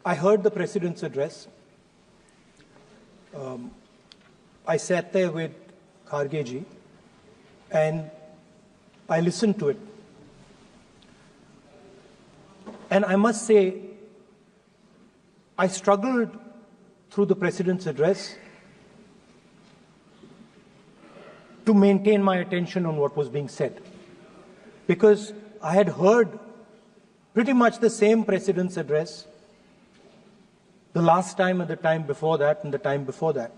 I heard the President's address. I sat there with Kharge ji and I listened to it. And I must say, I struggled through the President's address to maintain my attention on what was being said, because I had heard pretty much the same President's address the last time and the time before that and the time before that.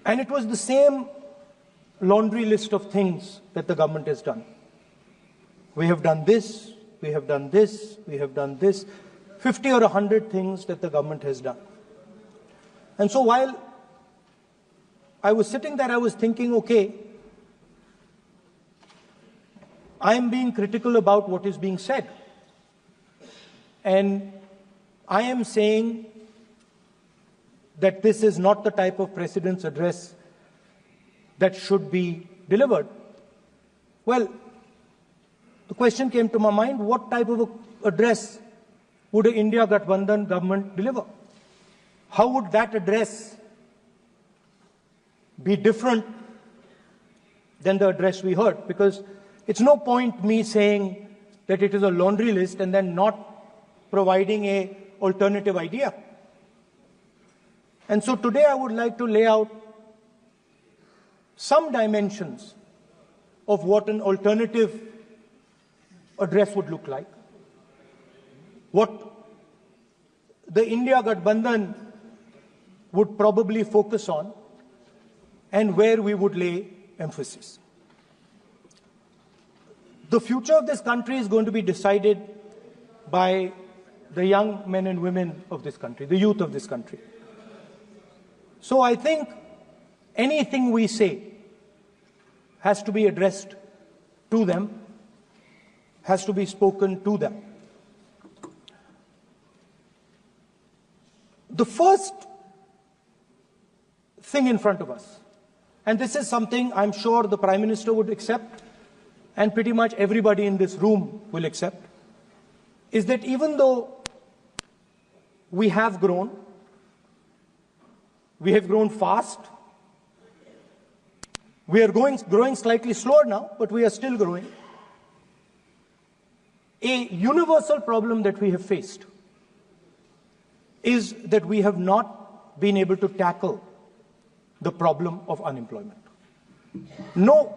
And it was the same laundry list of things that the government has done. We have done this, we have done this, we have done this, 50 or 100 things that the government has done. And so while I was sitting there, I was thinking, okay, I am being critical about what is being said. And I am saying that this is not the type of President's address that should be delivered. Well, the question came to my mind, what type of address would an India Gathbandhan government deliver? How would that address be different than the address we heard? Because it's no point me saying that it is a laundry list and then not providing an alternative idea. And so today I would like to lay out some dimensions of what an alternative address would look like, what the India Gathbandhan would probably focus on, and where we would lay emphasis. The future of this country is going to be decided by the young men and women of this country, the youth of this country. So I think anything we say has to be addressed to them, has to be spoken to them. The first thing in front of us, and this is something I'm sure the Prime Minister would accept and pretty much everybody in this room will accept, is that even though we have grown fast, we are growing slightly slower now, but we are still growing. A universal problem that we have faced is that we have not been able to tackle the problem of unemployment. No,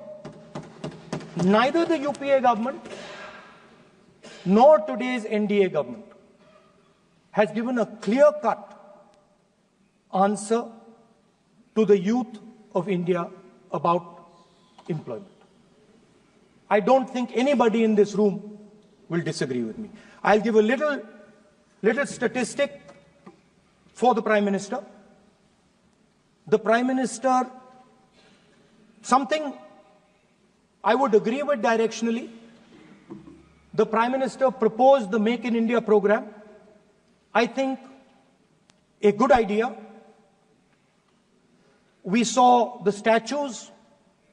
neither the UPA government nor today's NDA government has given a clear-cut answer to the youth of India about employment. I don't think anybody in this room will disagree with me. I'll give a little statistic for the Prime Minister. The Prime Minister, something I would agree with directionally. The Prime Minister proposed the Make in India program. I think a good idea. We saw the statues,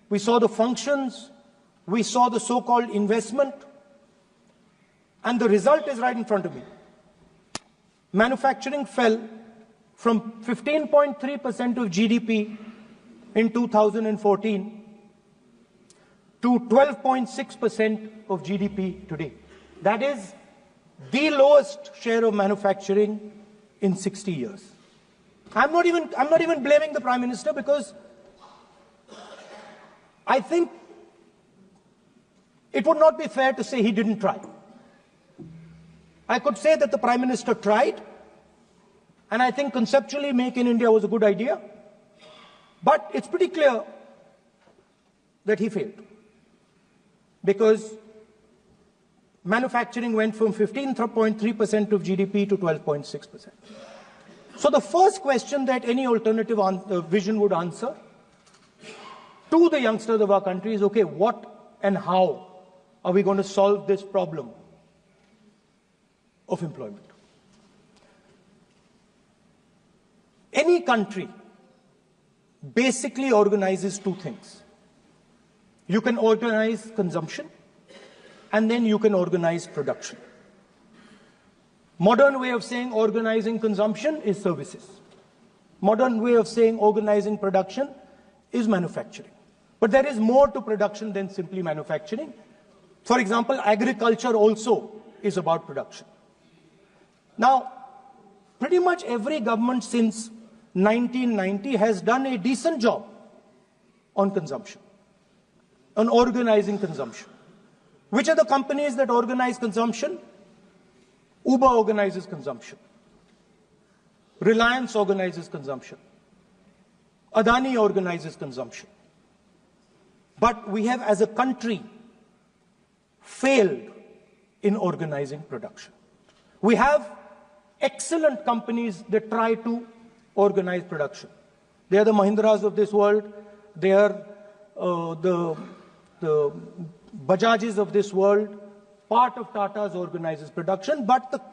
we saw the functions, we saw the so-called investment, and the result is right in front of me. Manufacturing fell from 15.3% of GDP in 2014 to 12.6% of GDP today. That is the lowest share of manufacturing in 60 years. I'm not even blaming the Prime Minister, because I think it would not be fair to say he didn't try. I could say that the Prime Minister tried, and I think conceptually Make in India was a good idea, but it's pretty clear that he failed, because manufacturing went from 15.3% of GDP to 12.6%. So the first question that any alternative vision would answer to the youngsters of our country is, okay, what and how are we going to solve this problem of employment? Any country basically organizes two things. You can organize consumption, and then you can organize production. Modern way of saying organizing consumption is services. Modern way of saying organizing production is manufacturing. But there is more to production than simply manufacturing. For example, agriculture also is about production. Now, pretty much every government since 1990 has done a decent job on consumption, on organizing consumption. Which are the companies that organize consumption? Uber organizes consumption. Reliance organizes consumption. Adani organizes consumption. But we have, as a country, failed in organizing production. We have excellent companies that try to organize production. They are the Mahindras of this world. They are the Bajajs of this world. Part of Tata's organizes production, but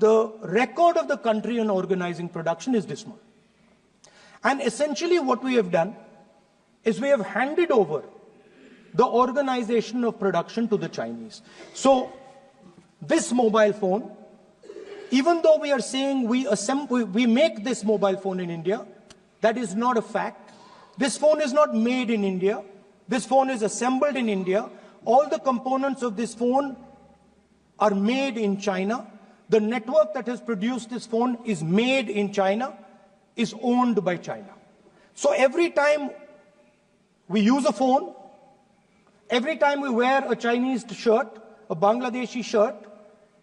the record of the country on organizing production is dismal. And essentially what we have done is we have handed over the organization of production to the Chinese. So this mobile phone, even though we are saying we make this mobile phone in India, that is not a fact. This phone is not made in India. This phone is assembled in India. All the components of this phone are made in China. The network that has produced this phone is made in China, is owned by China. So every time we use a phone, every time we wear a Chinese shirt, a Bangladeshi shirt,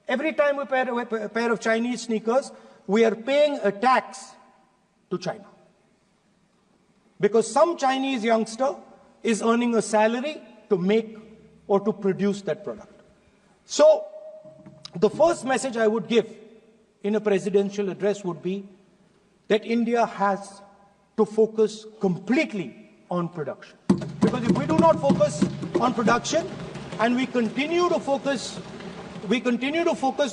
every time we wear a pair of Chinese sneakers, we are paying a tax to China. Because some Chinese youngster is earning a salary to make or to produce that product. So the first message I would give in a presidential address would be that India has to focus completely on production. Because if we do not focus on production and we continue to focus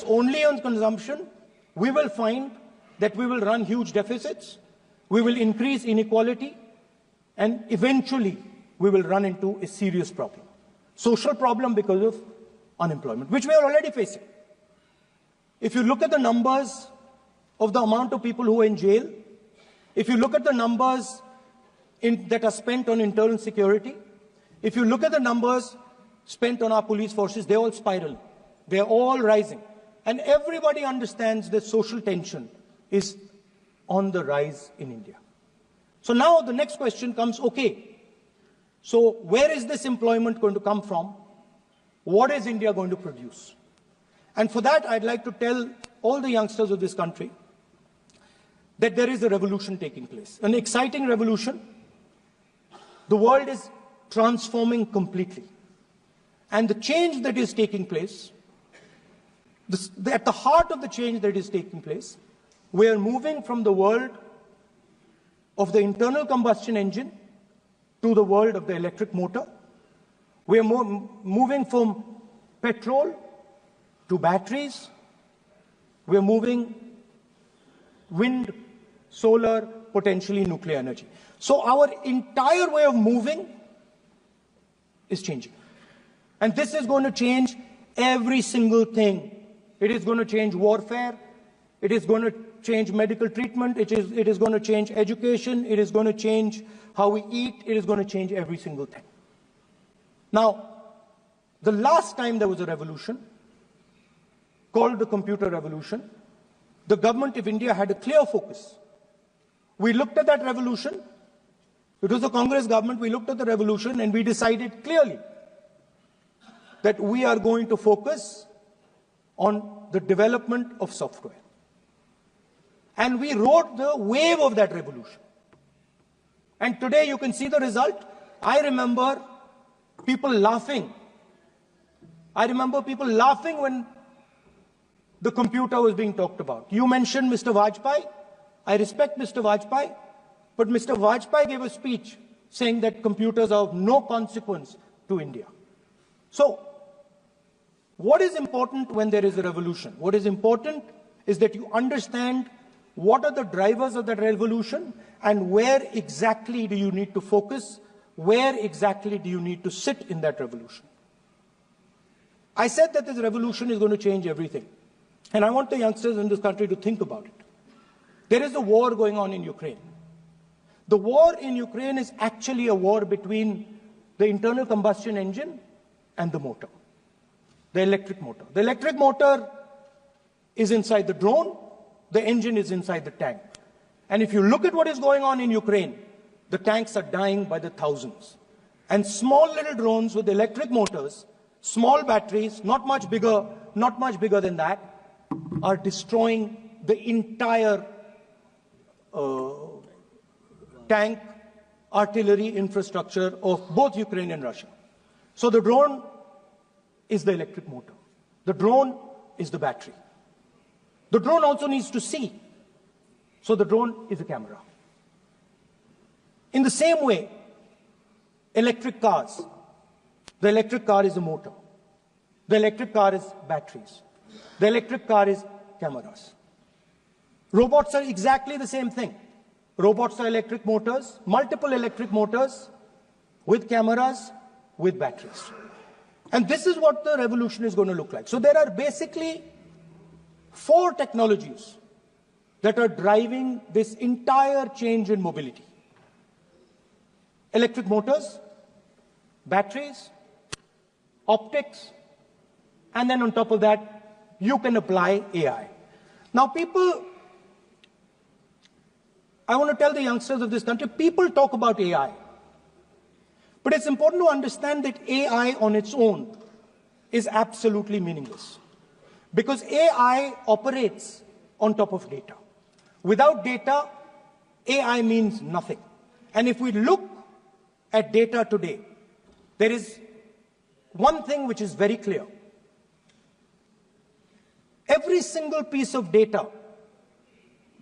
only on consumption, we will find that we will run huge deficits, we will increase inequality, and eventually we will run into a serious problem. Social problem because of unemployment, which we are already facing. If you look at the numbers of the amount of people who are in jail, if you look at the numbers that are spent on internal security, if you look at the numbers spent on our police forces, they're all spiraling. They're all rising. And everybody understands that social tension is on the rise in India. So now the next question comes, okay, so where is this employment going to come from? What is India going to produce? And for that, I'd like to tell all the youngsters of this country that there is a revolution taking place, an exciting revolution. The world is transforming completely. And the change that is taking place, at the heart of the change that is taking place, we are moving from the world of the internal combustion engine to the world of the electric motor. We are moving from petrol to batteries. We are moving wind, solar, potentially nuclear energy. So our entire way of moving is changing. And this is going to change every single thing. It is going to change warfare. It is going to change medical treatment. It is going to change education. It is going to change how we eat. It is going to change every single thing. Now, the last time there was a revolution called the computer revolution, the government of India had a clear focus. We looked at that revolution. It was the Congress government. We looked at the revolution and we decided clearly that we are going to focus on the development of software. And we rode the wave of that revolution. And today you can see the result. I remember people laughing. I remember people laughing when the computer was being talked about. You mentioned Mr. Vajpayee. I respect Mr. Vajpayee, but Mr. Vajpayee gave a speech saying that computers are of no consequence to India. So, what is important when there is a revolution? What is important is that you understand what are the drivers of that revolution and where exactly do you need to focus, where exactly do you need to sit in that revolution. I said that this revolution is going to change everything. And I want the youngsters in this country to think about it. There is a war going on in Ukraine. The war in Ukraine is actually a war between the internal combustion engine and the motor, the electric motor. The electric motor is inside the drone, the engine is inside the tank. And if you look at what is going on in Ukraine, the tanks are dying by the thousands. And small little drones with electric motors, small batteries, not much bigger than that, are destroying the entire tank artillery infrastructure of both Ukraine and Russia. So the drone is the electric motor. The drone is the battery. The drone also needs to see. So the drone is a camera. In the same way, electric cars, the electric car is a motor. The electric car is batteries. The electric car is cameras. Robots are exactly the same thing. Robots are electric motors, multiple electric motors with cameras, with batteries. And this is what the revolution is going to look like. So there are basically 4 technologies that are driving this entire change in mobility. Electric motors, batteries, optics, and then on top of that, you can apply AI. Now people, I want to tell the youngsters of this country, people talk about AI. But it's important to understand that AI on its own is absolutely meaningless. Because AI operates on top of data. Without data, AI means nothing. And if we look at data today, there is one thing which is very clear. Every single piece of data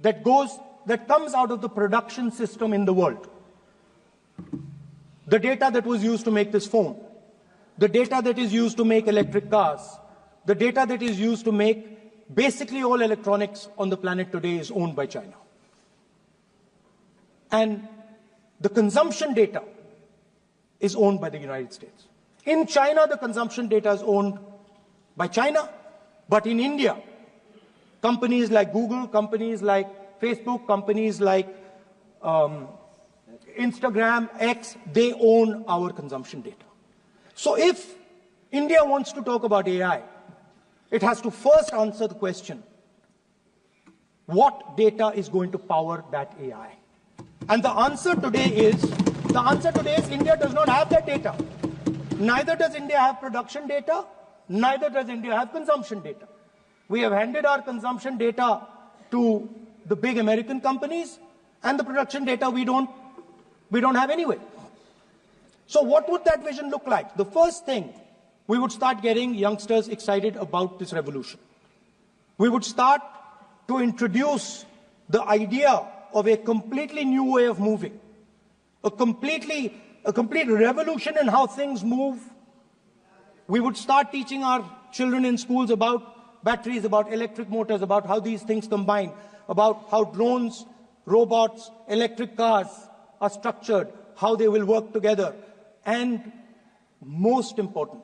that comes out of the production system in the world, the data that was used to make this phone, the data that is used to make electric cars, the data that is used to make basically all electronics on the planet today is owned by China. And the consumption data is owned by the United States. In China, the consumption data is owned by China, but in India, companies like Google, companies like Facebook, companies like Instagram, X, they own our consumption data. So if India wants to talk about AI, it has to first answer the question, what data is going to power that AI? And the answer today is India does not have that data. Neither does India have production data, neither does India have consumption data. We have handed our consumption data to the big American companies, and the production data we don't have anyway. So what would that vision look like? The first thing, we would start getting youngsters excited about this revolution. We would start to introduce the idea of a completely new way of moving, a complete revolution in how things move. We would start teaching our children in schools about batteries, about electric motors, about how these things combine, about how drones, robots, electric cars are structured, how they will work together. And most important,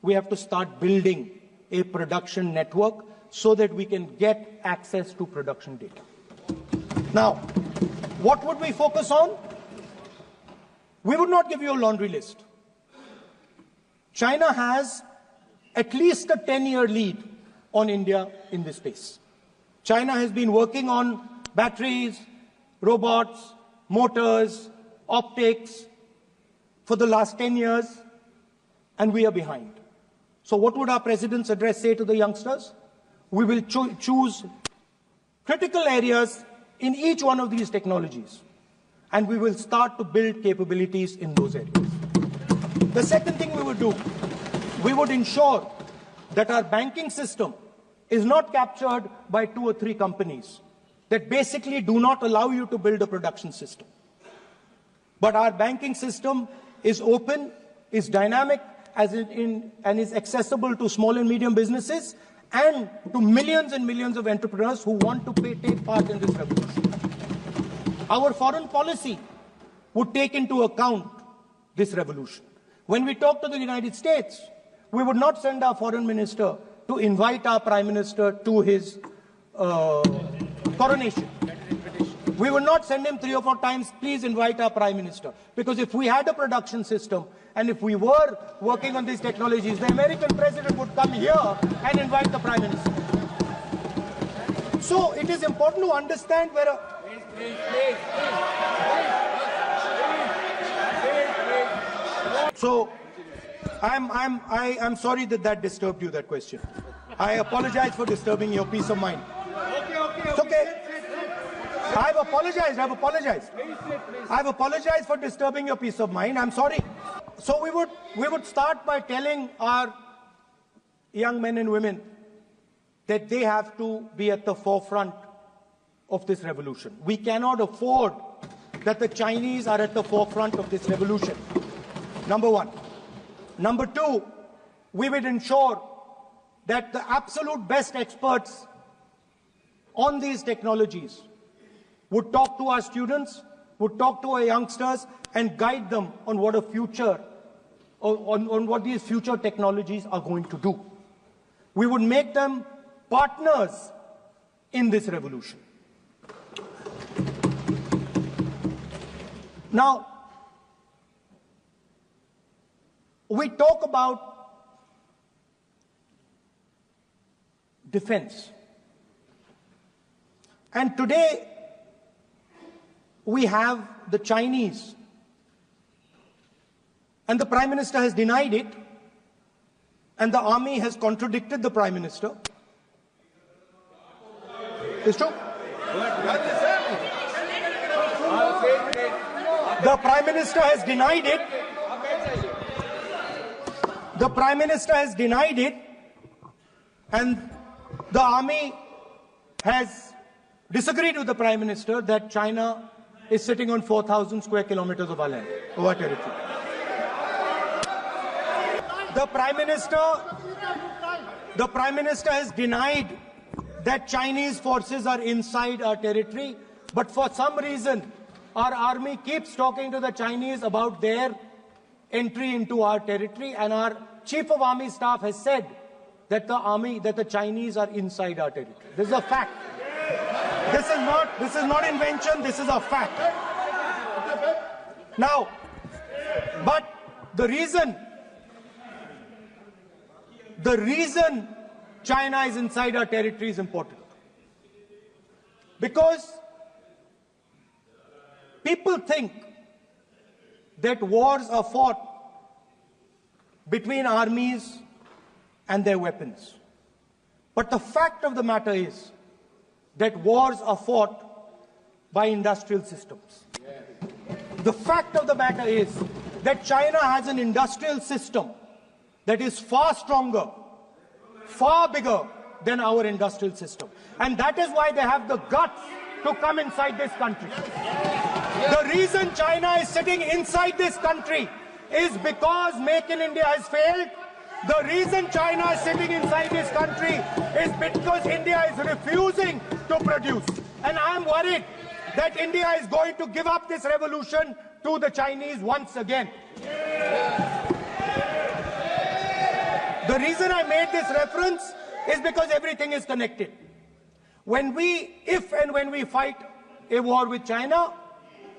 we have to start building a production network so that we can get access to production data. Now, what would we focus on? We would not give you a laundry list. China has at least a 10-year lead on India in this space. China has been working on batteries, robots, motors, optics for the last 10 years, and we are behind. So what would our president's address say to the youngsters? We will choose critical areas in each one of these technologies, and we will start to build capabilities in those areas. The second thing we would do, we would ensure that our banking system is not captured by 2 or 3 companies that basically do not allow you to build a production system. But our banking system is open, is dynamic, and is accessible to small and medium businesses and to millions and millions of entrepreneurs who want to take part in this revolution. Our foreign policy would take into account this revolution. When we talk to the United States, we would not send our foreign minister to invite our Prime Minister to his coronation. We would not send him 3 or 4 times, please invite our Prime Minister. Because if we had a production system and if we were working on these technologies, the American president would come here and invite the Prime Minister. So it is important to understand where a... So I'm sorry that disturbed you, that question. I apologize for disturbing your peace of mind. It's okay. I've apologized. I've apologized for disturbing your peace of mind. I'm sorry. So we would start by telling our young men and women that they have to be at the forefront of this revolution. We cannot afford that the Chinese are at the forefront of this revolution. Number one. Number two, we will ensure that the absolute best experts on these technologies would talk to our students, would talk to our youngsters and guide them on what a future, on what these future technologies are going to do. We would make them partners in this revolution. Now, we talk about defense. And today, we have the Chinese. And the Prime Minister has denied it. And the army has contradicted the Prime Minister. It's true. The Prime Minister has denied it. The Prime Minister has denied it, and the army has disagreed with the Prime Minister that China is sitting on 4,000 square kilometers of our land, of our territory. The Prime Minister has denied that Chinese forces are inside our territory, but for some reason, our army keeps talking to the Chinese about their entry into our territory, and our Chief of Army Staff has said that the Chinese are inside our territory. This is a fact. This is not invention, this is a fact. Now, but the reason China is inside our territory is important. Because people think that wars are fought between armies and their weapons. But the fact of the matter is that wars are fought by industrial systems. The fact of the matter is that China has an industrial system that is far stronger, far bigger than our industrial system. And that is why they have the guts to come inside this country. The reason China is sitting inside this country is because Make in India has failed. The reason China is sitting inside this country is because India is refusing to produce. And I am worried that India is going to give up this revolution to the Chinese once again. The reason I made this reference is because everything is connected. If and when we fight a war with China,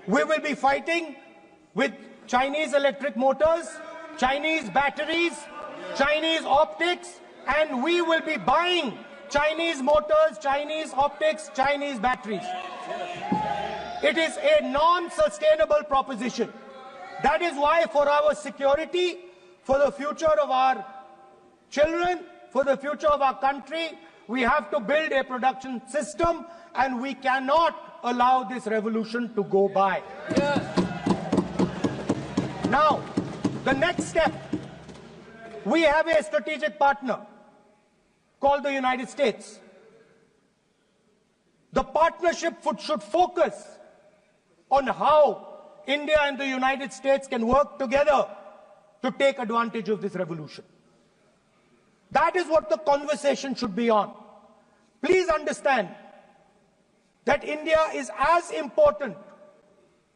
we will be fighting with Chinese electric motors, Chinese batteries, Chinese optics, and we will be buying Chinese motors, Chinese optics, Chinese batteries. It is a non-sustainable proposition. That is why for our security, for the future of our children, for the future of our country, we have to build a production system, and we cannot allow this revolution to go by. Yes. Now, the next step, we have a strategic partner called the United States. The partnership should focus on how India and the United States can work together to take advantage of this revolution. That is what the conversation should be on. Please understand that India is as important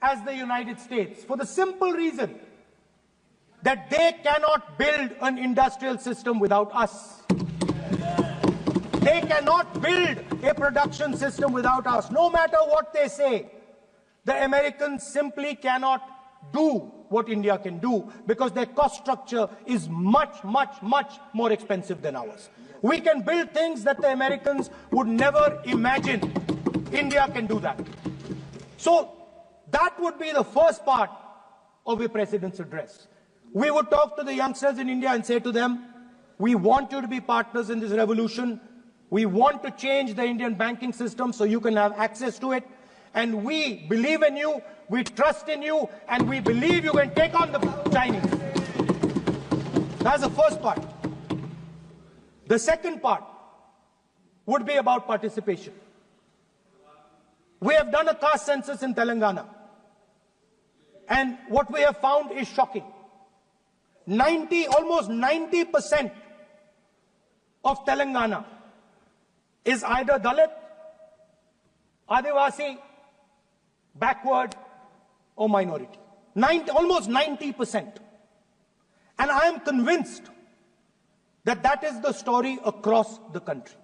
as the United States for the simple reason that they cannot build an industrial system without us. cannot build a production system without us. No matter what they say, the Americans simply cannot do what India can do because their cost structure is much, much, much more expensive than ours. We can build things that the Americans would never imagine. India can do that. So that would be the first part of a president's address. We would talk to the youngsters in India and say to them, we want you to be partners in this revolution. We want to change the Indian banking system so you can have access to it. And we believe in you, we trust in you, and we believe you can take on the Chinese. That's the first part. The second part would be about participation. We have done a caste census in Telangana. And what we have found is shocking. Almost 90% of Telangana is either Dalit, Adivasi, backward, or minority. Almost 90%. And I am convinced that that is the story across the country.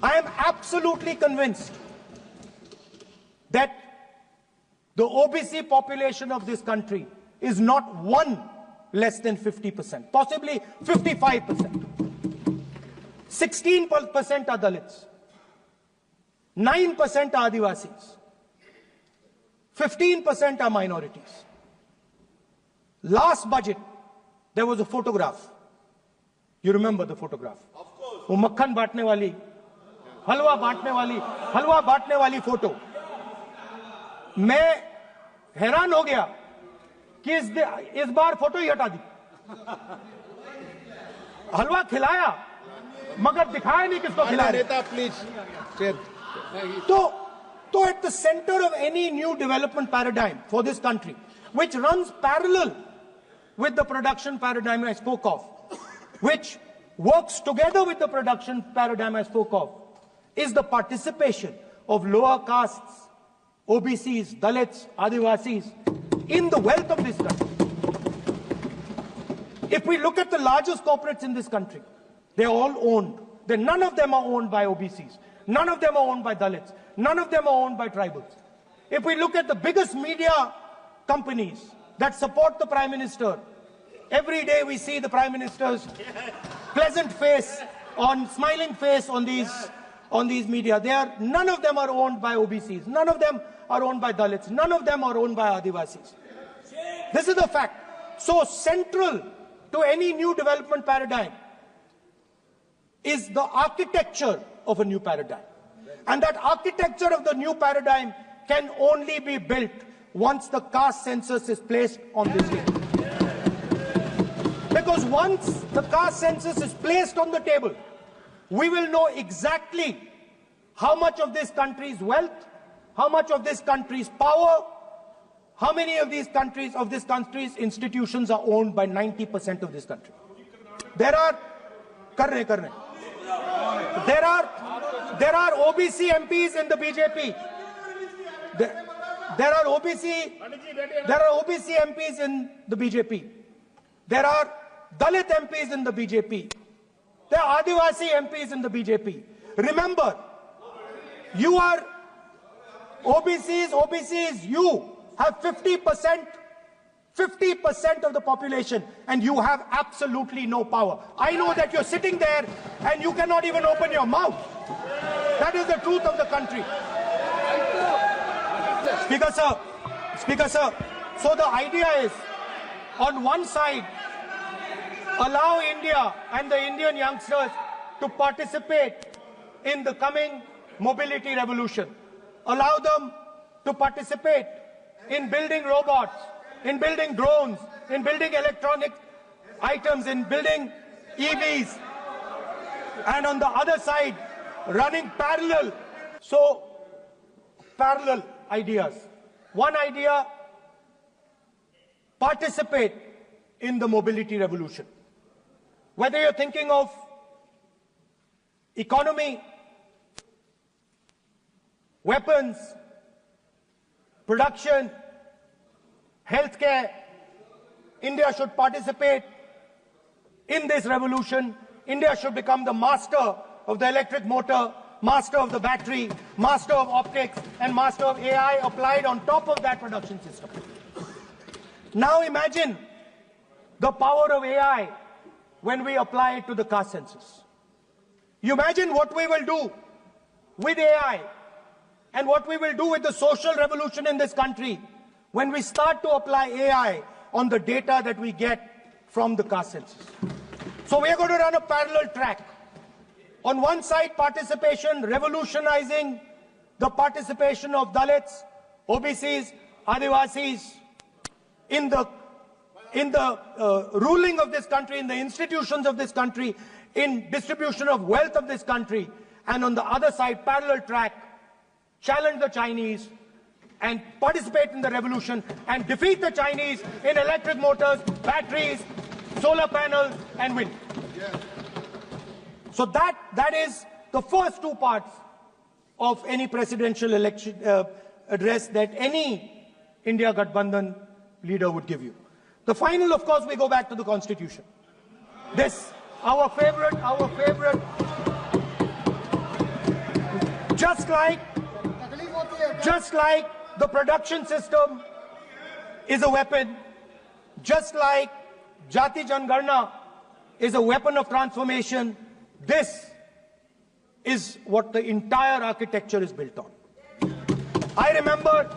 I am absolutely convinced that the OBC population of this country is not one less than 50%, possibly 55%. 16% are Dalits, 9% are Adivasis, 15% are minorities. Last budget, there was a photograph. You remember the photograph? Of course. वो मक्खन बांटने वाली, हलवा बांटने वाली photo. मैं हैरान हो गया कि इस बार फोटो ही हटा दी. हलवा खिलाया मगर दिखाया नहीं किसको खिला रहे. तो at the center of any new development paradigm for this country, which runs parallel with the production paradigm I spoke of, which works together with the production paradigm I spoke of, is the participation of lower castes, OBCs, Dalits, Adivasis, in the wealth of this country. If we look at the largest corporates in this country, they're all owned. None of them are owned by OBCs. None of them are owned by Dalits. None of them are owned by tribals. If we look at the biggest media companies that support the Prime Minister, every day we see the Prime Minister's pleasant face, smiling face on these media. None of them are owned by OBCs. None of them are owned by Dalits. None of them are owned by Adivasis. This is the fact. So central to any new development paradigm is the architecture of a new paradigm. And that architecture of the new paradigm can only be built once the caste census is placed on this table. Because once the caste census is placed on the table, we will know exactly how much of this country's wealth, how much of this country's power, how many of this country's institutions are owned by 90% of this country. There are OBC MPs in the BJP. There are OBC MPs in the BJP. There are Dalit MPs in the BJP. There are Adivasi MPs in the BJP. Remember, you are OBCs, you have 50% of the population, and you have absolutely no power. I know that you're sitting there and you cannot even open your mouth. That is the truth of the country. Speaker sir, so the idea is, on one side, allow India and the Indian youngsters to participate in the coming mobility revolution. Allow them to participate in building robots, in building drones, in building electronic items, in building EVs. And on the other side, running parallel. So, parallel ideas. One idea, participate in the mobility revolution. Whether you're thinking of economy, weapons, production, healthcare, India should participate in this revolution. India should become the master of the electric motor, master of the battery, master of optics, and master of AI applied on top of that production system. Now imagine the power of AI when we apply it to the caste census. You imagine what we will do with AI and what we will do with the social revolution in this country when we start to apply AI on the data that we get from the caste census. So we are going to run a parallel track. On one side, participation, revolutionizing the participation of Dalits, OBCs, Adivasis in the ruling of this country, in the institutions of this country, in distribution of wealth of this country. And on the other side, parallel track, challenge the Chinese and participate in the revolution and defeat the Chinese in electric motors, batteries, solar panels, and wind. So that is the first two parts of any presidential election address that any India Gathbandhan leader would give you. The final, of course, we go back to the Constitution. This, our favorite, just like the production system is a weapon, just like Jati Jangarna is a weapon of transformation, this is what the entire architecture is built on. I remember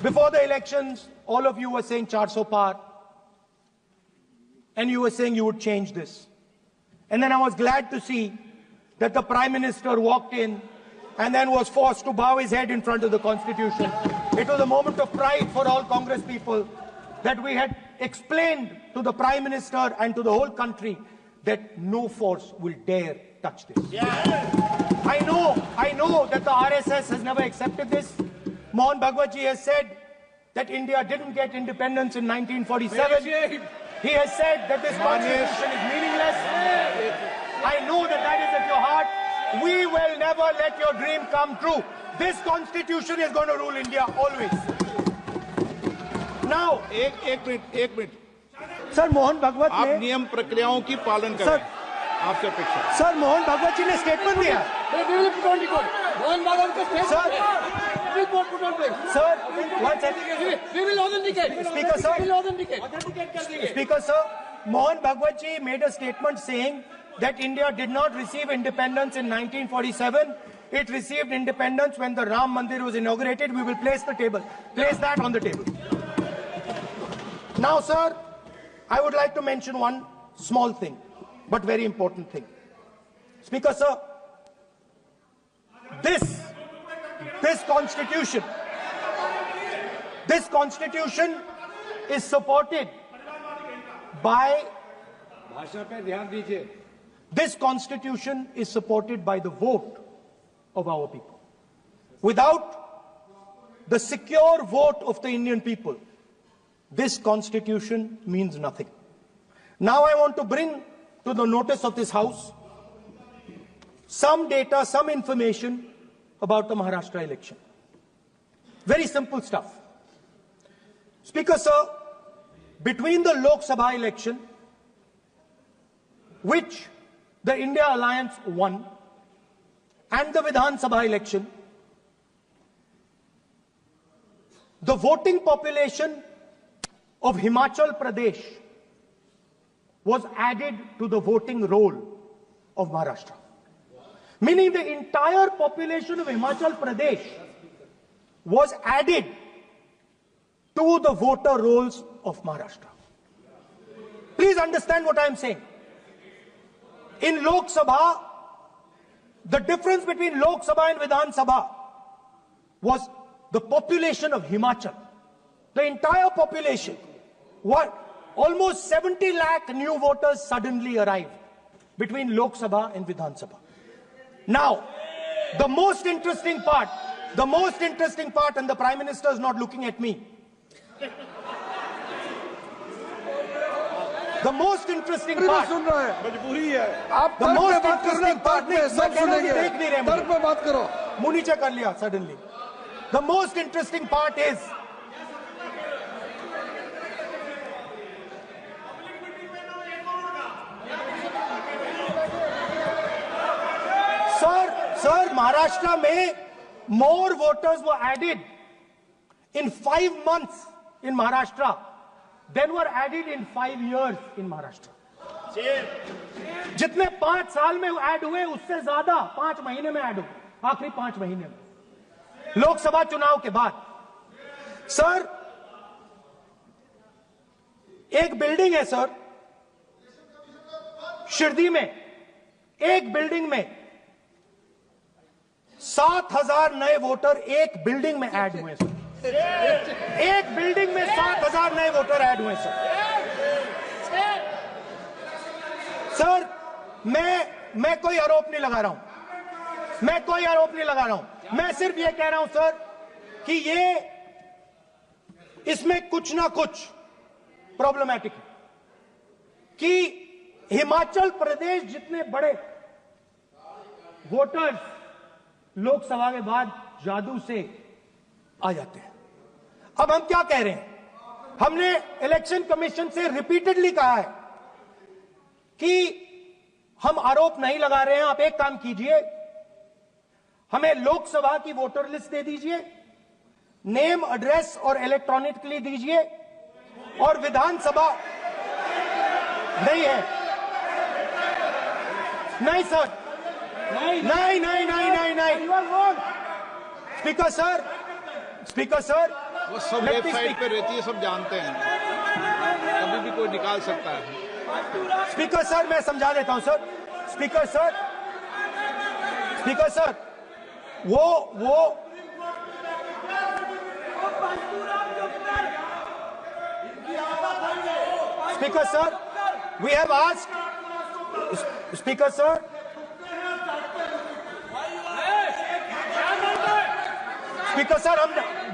before the elections, all of you were saying 400 par, and you were saying you would change this. And then I was glad to see that the Prime Minister walked in and then was forced to bow his head in front of the Constitution. It was a moment of pride for all Congress people that we had explained to the Prime Minister and to the whole country that no force will dare touch this. I know that the RSS has never accepted this. Mohan Bhagwatji has said that India didn't get independence in 1947. He has said that this constitution is meaningless. I know that that is at your heart. We will never let your dream come true. This constitution is going to rule India always. Now, एक minute sir Mohan Bhagwat आप ने नियम प्रक्रियाओं की पालन करें आपसे अपेक्षा सर मोहन भागवत जी ने स्टेटमेंट दिया मोहन भागवत का sir one second. We will authenticate. Speaker sir, We will authenticate. Speaker sir, Mohan Bhagwat ji made a statement saying that India did not receive independence in 1947. It received independence when the Ram Mandir was inaugurated. We will place that on the table. Now, sir, I would like to mention one small thing, but very important thing. Speaker sir, this constitution is supported by this constitution is supported by the vote of our people. Without the secure vote of the Indian people, this constitution means nothing. Now I want to bring to the notice of this House some data, some information about the Maharashtra election. Very simple stuff. Speaker sir, between the Lok Sabha election, which the India Alliance won, and the Vidhan Sabha election, the voting population of Himachal Pradesh was added to the voting roll of Maharashtra. Meaning the entire population of Himachal Pradesh was added to the voter rolls of Maharashtra. Please understand what I am saying. In Lok Sabha, the difference between Lok Sabha and Vidhan Sabha was the population of Himachal. The entire population. Almost 70 lakh new voters suddenly arrived between Lok Sabha and Vidhan Sabha. Now, the most interesting part, and the Prime Minister is not looking at me. The most interesting part, suddenly. The most interesting part is Sir, Maharashtra में more voters were added in 5 months in Maharashtra than were added in 5 years in Maharashtra. जितने 5 साल में add हुए उससे ज्यादा 5 महीने में add हुए, आखिरी 5 महीने में लोकसभा चुनाव के बाद। सर, एक बिल्डिंग है सर शिरडी में, एक बिल्डिंग में 7,000 नए वोटर एक बिल्डिंग में ऐड हुए सर। एक बिल्डिंग में 7,000 नए वोटर ऐड हुए सर। सर, मैं कोई आरोप नहीं लगा रहा हूं, मैं कोई आरोप नहीं लगा रहा हूं, मैं सिर्फ ये कह रहा हूं सर कि ये इसमें कुछ ना कुछ प्रॉब्लमैटिक है कि हिमाचल प्रदेश जितने बड़े वोटर्स लोकसभा के बाद जादू से आ जाते हैं। अब हम क्या कह रहे हैं, हमने इलेक्शन कमीशन से रिपीटेडली कहा है कि हम आरोप नहीं लगा रहे हैं, आप एक काम कीजिए, हमें लोकसभा की वोटर लिस्ट दे दीजिए, नेम एड्रेस और इलेक्ट्रॉनिकली दीजिए, और विधानसभा नहीं है। नहीं सर, नहीं नहीं नहीं नहीं नहीं नहीं स्पीकर सर, स्पीकर सर, वो सब वेबसाइट पे रहती है, सब जानते हैं, कभी भी कोई निकाल सकता है। स्पीकर सर, मैं समझा देता हूं sir. Speaker sir, speaker sir, वो speaker sir, we have asked, speaker sir, speaker sir,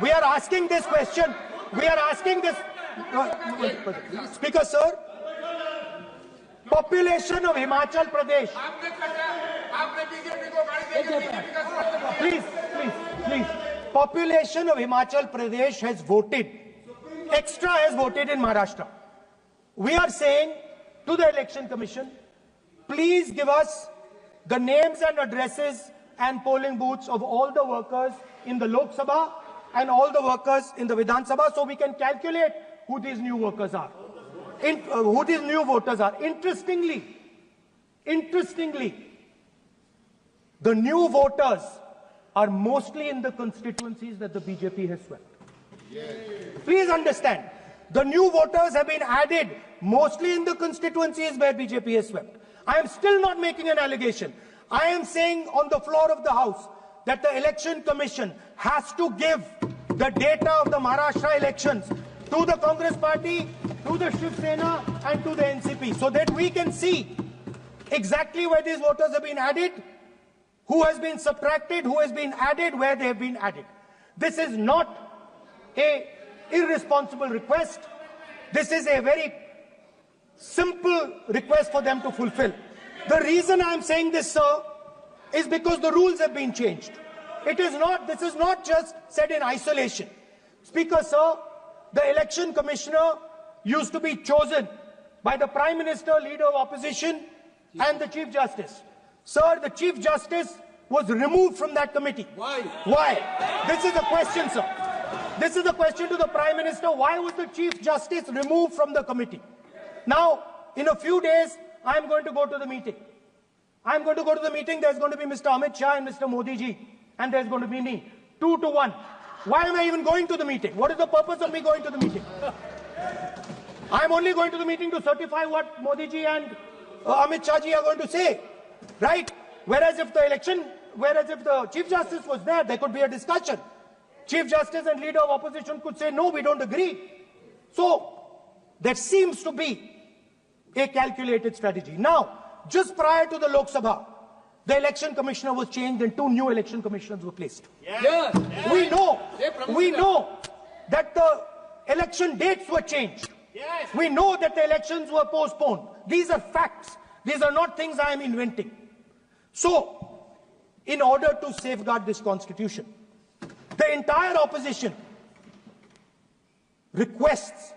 we are asking this question, we are asking this, speaker sir, population of Himachal Pradesh, please, population of Himachal Pradesh has voted, extra has voted in Maharashtra. We are saying to the Election Commission, please give us the names and addresses and polling booths of all the workers in the Lok Sabha and all the workers in the Vidhan Sabha, so we can calculate who these new workers are, who these new voters are. Interestingly, the new voters are mostly in the constituencies that the BJP has swept. Please understand, the new voters have been added mostly in the constituencies where BJP has swept. I am still not making an allegation. I am saying on the floor of the House that the Election Commission has to give the data of the Maharashtra elections to the Congress Party, to the Shiv Sena and to the NCP, so that we can see exactly where these voters have been added, who has been subtracted, who has been added, where they have been added. This is not a irresponsible request. This is a very simple request for them to fulfill. The reason I am saying this, sir, is because the rules have been changed. This is not just said in isolation. Speaker, sir, the election commissioner used to be chosen by the Prime Minister, Leader of Opposition, and the Chief Justice. Sir, the Chief Justice was removed from that committee. Why? Why? This is the question, sir. This is the question to the Prime Minister. Why was the Chief Justice removed from the committee? Now, in a few days, I am going to go to the meeting. I am going to go to the meeting. There's going to be Mr. Amit Shah and Mr. Modi ji. And there's going to be me. 2 to 1. Why am I even going to the meeting? What is the purpose of me going to the meeting? I am only going to the meeting to certify what Modi ji and Amit Shah ji are going to say. Right? Whereas if the Chief Justice was there, there could be a discussion. Chief Justice and Leader of Opposition could say, no, we don't agree. So, there seems to be a calculated strategy. Now, just prior to the Lok Sabha, the election commissioner was changed and 2 new election commissioners were placed. Yes. We know that the election dates were changed. Yes. We know that the elections were postponed. These are facts. These are not things I am inventing. So, in order to safeguard this constitution, the entire opposition requests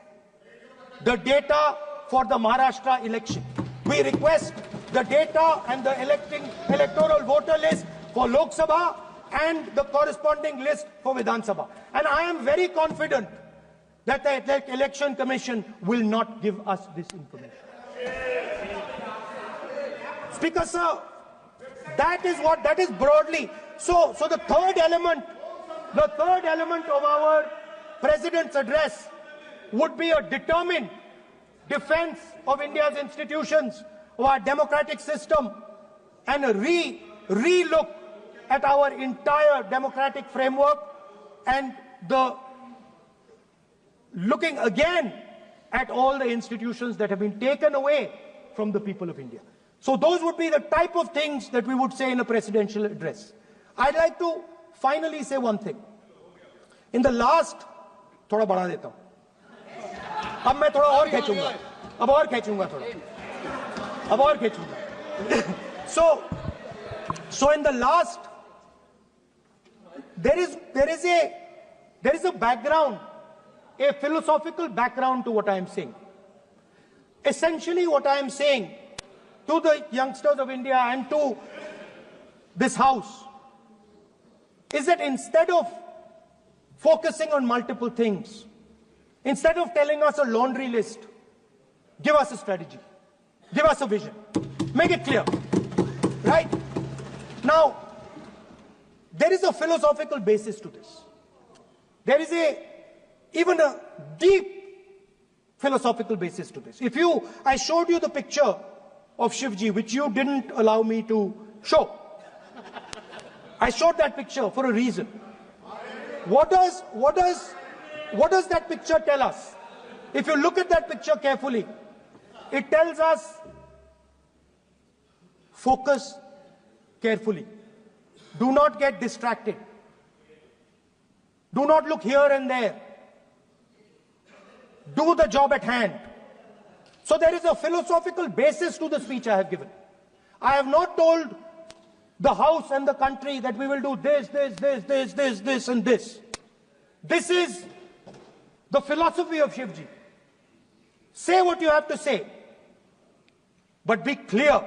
the data for the Maharashtra election. We request the data and the electoral voter list for Lok Sabha and the corresponding list for Vidhan Sabha. And I am very confident that the Election Commission will not give us this information. Speaker sir, that is broadly. So the third element of our President's address would be a determined defense of India's institutions, of our democratic system, and a re-look at our entire democratic framework, and the looking again at all the institutions that have been taken away from the people of India. So those would be the type of things that we would say in a presidential address. I'd like to finally say one thing. In the last, थोड़ा बढ़ा देता हूँ. अब मैं थोड़ा और खींचूंगा. अब और खींचूंगा थोड़ा. अब और खींचूंगा. So in the last, there is a background, a philosophical background to what I am saying. Essentially, what I am saying to the youngsters of India and to this House is that instead of focusing on multiple things, instead of telling us a laundry list, give us a strategy, give us a vision, make it clear, right? Now, there is a philosophical basis to this. There is even a deep philosophical basis to this. I showed you the picture of Shivji, which you didn't allow me to show. I showed that picture for a reason. What does that picture tell us? If you look at that picture carefully, it tells us focus carefully. Do not get distracted. Do not look here and there. Do the job at hand. So there is a philosophical basis to the speech I have given. I have not told the House and the country that we will do this, and this. This is the philosophy of Shivji. Say what you have to say, but be clear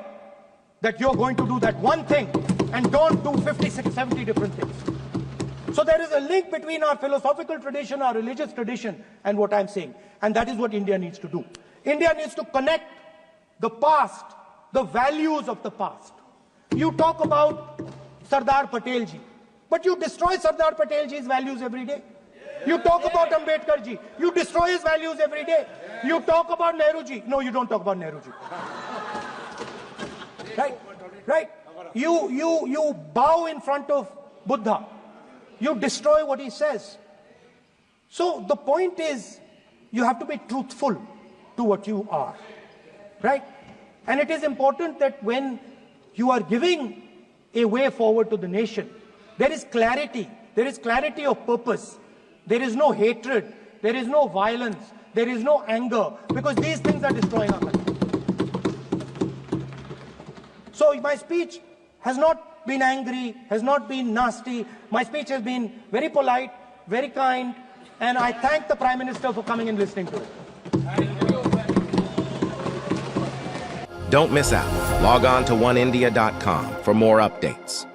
that you're going to do that one thing and don't do 50, 60, 70 different things. So there is a link between our philosophical tradition, our religious tradition, and what I'm saying. And that is what India needs to do. India needs to connect the past, the values of the past. You talk about Sardar Patel ji, but you destroy Sardar Patel ji's values every day. You talk about Ambedkar ji, you destroy his values every day. You talk about Nehru ji, no, you don't talk about Nehru ji. Right? You bow in front of Buddha. You destroy what he says. So the point is, you have to be truthful to what you are, right? And it is important that when you are giving a way forward to the nation, there is clarity of purpose. There is no hatred, there is no violence, there is no anger, because these things are destroying our country. So my speech has not been angry, has not been nasty. My speech has been very polite, very kind, and I thank the Prime Minister for coming and listening to it. Don't miss out. Log on to oneindia.com for more updates.